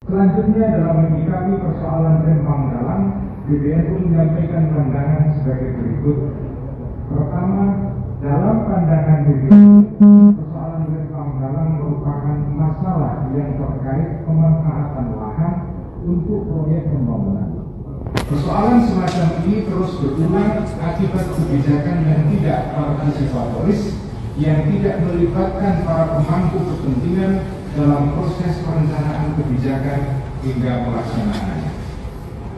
Selanjutnya, dalam menyikapi persoalan Rempang Dalam, PBNU menyampaikan pandangan sebagai berikut. Pertama, dalam pandangan PBNU, persoalan Rempang Dalam merupakan masalah yang terkait pemanfaatan lahan untuk proyek pembangunan. Persoalan semacam ini terus berulang akibat kebijakan yang tidak partisipatoris, yang tidak melibatkan para pemangku kepentingan dalam proses perencanaan kebijakan hingga pelaksanaannya.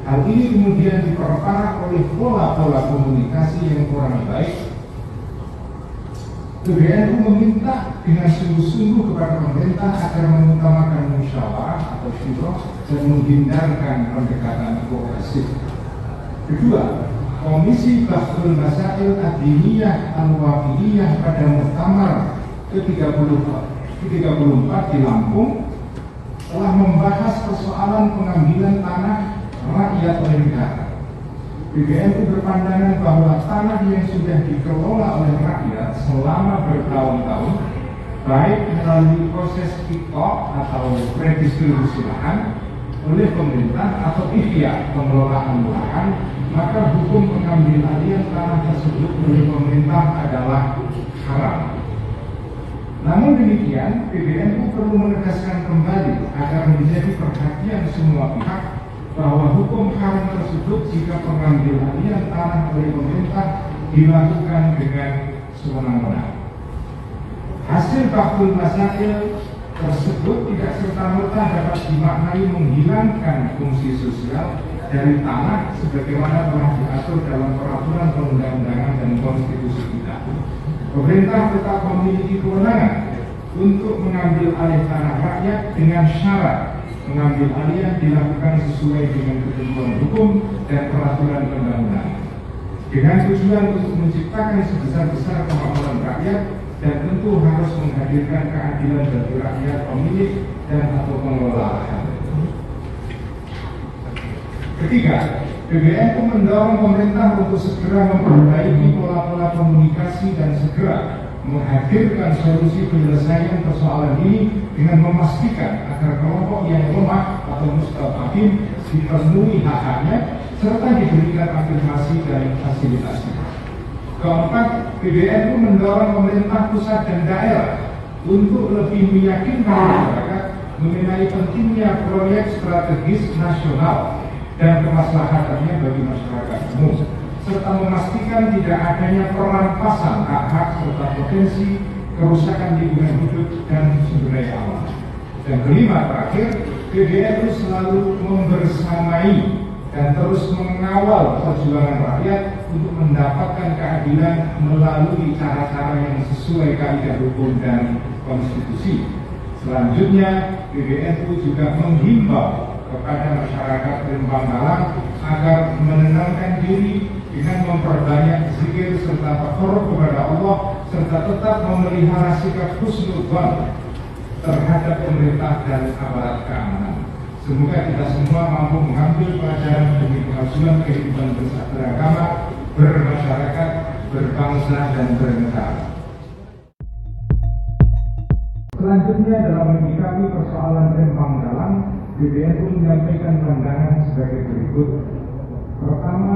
Hal ini kemudian diperparah oleh pola-pola komunikasi yang kurang baik. PBNU meminta dengan sungguh-sungguh kepada pemerintah agar mengutamakan musyawarah atau syuro dan menghindarkan pendekatan progresif. Kedua, Komisi Bahthul Masail Ad-Diniyah Al-Wafidiyah pada Muktamar ke-34 di Lampung telah membahas persoalan pengambilan tanah rakyat oleh negara. PBNU berpandangan bahwa tanah yang sudah dikelola oleh rakyat selama bertahun-tahun, baik melalui proses IKO atau redistribusi lahan oleh pemerintah atau ihya pengelolaan lahan, maka hukum pengambil alihan tanah tersebut oleh pemerintah adalah haram. Namun demikian, PBNU perlu menegaskan kembali agar menjadi perhatian semua pihak bahwa hukum haram tersebut jika pengambil alihan tanah oleh pemerintah dilakukan dengan sewenang-wenang. Hasil Bahthul Masail tersebut tidak serta-merta dapat dimaknai menghilangkan fungsi sosial dari tanah sebagaimana telah diatur dalam peraturan perundang-undangan dan konstitusi kita. Pemerintah tetap memiliki kewenangan untuk mengambil alih tanah rakyat dengan syarat mengambil alih dilakukan sesuai dengan ketentuan hukum dan peraturan perundang-undangan, dengan tujuan untuk menciptakan sebesar-besar kemakmuran rakyat dan tentu harus menghadirkan keadilan bagi rakyat pemilik dan atau pengelola lahan. Ketiga, PBNU mendorong pemerintah untuk segera memperbaiki pola-pola komunikasi dan segera menghadirkan solusi penyelesaian persoalan ini dengan memastikan agar kelompok yang lemah atau mustadafin dipenuhi hak-haknya serta diberikan afirmasi dan fasilitasi. Keempat, PBNU mendorong pemerintah pusat dan daerah untuk lebih meyakinkan masyarakat mengenai pentingnya proyek strategis nasional dan kemaslahatannya bagi masyarakat umum, serta memastikan tidak adanya perampasan hak-hak serta potensi kerusakan lingkungan hidup dan sumber daya alam. Dan kelima, terakhir, PBNU selalu membersamai dan terus mengawal perjuangan rakyat untuk mendapatkan keadilan melalui cara-cara yang sesuai kaidah hukum dan konstitusi. Selanjutnya, PBNU juga menghimbau kepada masyarakat Rempang Dalam agar menenangkan diri dengan memperbanyak zikir serta takarrub kepada Allah serta tetap memelihara sikap husnudzon terhadap pemerintah dan aparat keamanan. Semoga kita semua mampu mengambil pelajaran demi kemajuan kehidupan beragama, bermasyarakat, berbangsa dan bernegara. Selanjutnya, dalam menyikapi persoalan Rempang Dalam, PBNU menyampaikan pandangan sebagai berikut. Pertama,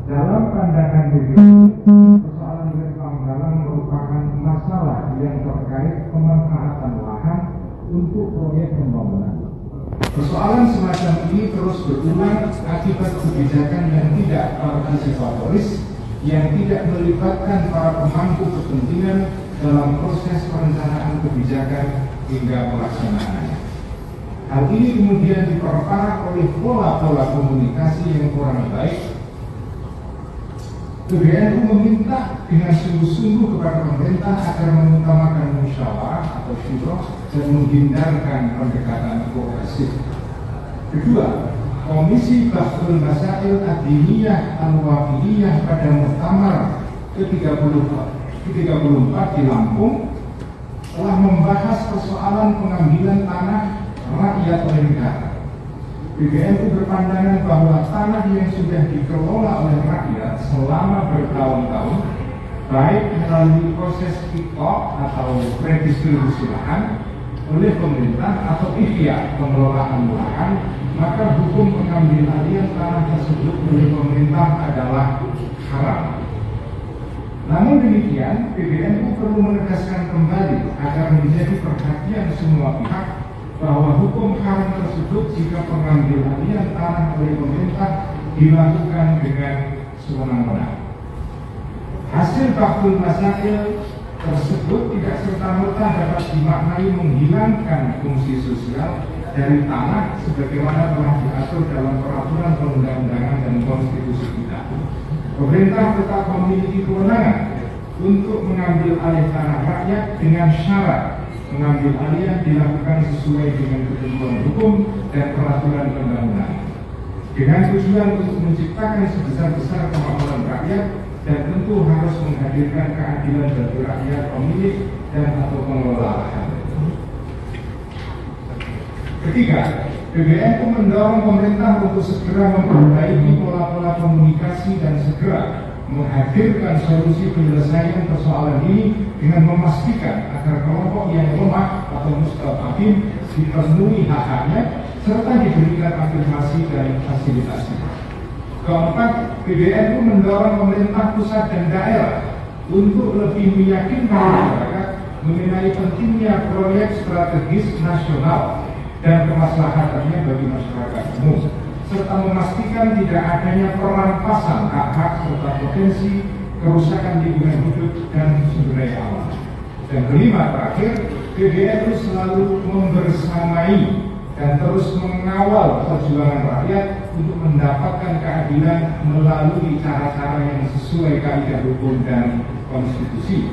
dalam pandangan PBNU, persoalan Rempang Dalam merupakan masalah yang terkait pemanfaatan lahan untuk proyek pembangunan. Persoalan semacam ini terus berulang akibat kebijakan yang tidak partisipatoris, yang tidak melibatkan para pemangku kepentingan dalam proses perencanaan kebijakan hingga pelaksanaannya. Hal ini kemudian diperparah oleh pola-pola komunikasi yang kurang baik. PBNU meminta dengan sungguh-sungguh kepada pemerintah agar mengutamakan musyawarah atau syuro dan menghindarkan pendekatan progresif. Kedua, Komisi Bahthul Masail Ad-Diniyah Al-Wafidiyah pada Muktamar ke-34 di Lampung telah membahas persoalan pengambilan tanah rakyat oleh negara. PBNU berpandangan bahwa tanah yang sudah dikelola oleh rakyat selama bertahun-tahun, baik melalui proses IKO atau redistribusi lahan oleh pemerintah atau ikhtiar pengelolaan lahan, maka hukum pengambil alihan tanah tersebut oleh pemerintah adalah haram. Namun demikian, PBNU perlu menegaskan kembali agar menjadi perhatian semua pihak bahwa hukum haram tersebut jika pengambil alihan tanah oleh pemerintah dilakukan dengan sewenang-wenang. Hasil Baqul Masail tersebut tidak serta-merta dapat dimaknai menghilangkan fungsi sosial dari tanah sebagaimana telah diatur dalam peraturan perundang-undangan dan konstitusi kita. Pemerintah tetap memiliki kewenangan untuk mengambil alih tanah rakyat dengan syarat mengambil alih dilakukan sesuai dengan ketentuan hukum dan peraturan perundang-undangan, dengan tujuan untuk menciptakan sebesar-besar kemakmuran rakyat dan tentu harus menghadirkan keadilan bagi rakyat pemilik dan atau pengelola lahan. Ketiga, PBNU mendorong pemerintah untuk segera memperbaiki pola-pola komunikasi dan segera menghadirkan solusi penyelesaian persoalan ini dengan memastikan agar kelompok yang lemah atau mustadafin dipenuhi hak-haknya serta diberikan afirmasi dan fasilitasi. Keempat, PBNU mendorong pemerintah pusat dan daerah untuk lebih meyakinkan masyarakat mengenai pentingnya proyek strategis nasional dan kemaslahatannya bagi masyarakat umum, serta memastikan tidak adanya perampasan hak-hak serta potensi kerusakan lingkungan hidup dan sumber daya alam. Dan kelima, terakhir, PBNU selalu membersamai dan terus mengawal perjuangan rakyat untuk mendapatkan keadilan melalui cara-cara yang sesuai kaidah hukum dan konstitusi.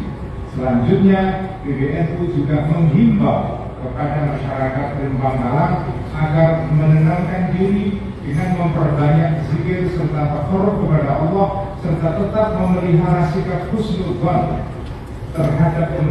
Selanjutnya, PBNU juga menghimbau kepada masyarakat Rembang Malang agar menenangkan diri dengan memperbanyak zikir serta takarrub kepada Allah serta tetap memelihara sikap husnudzon terhadap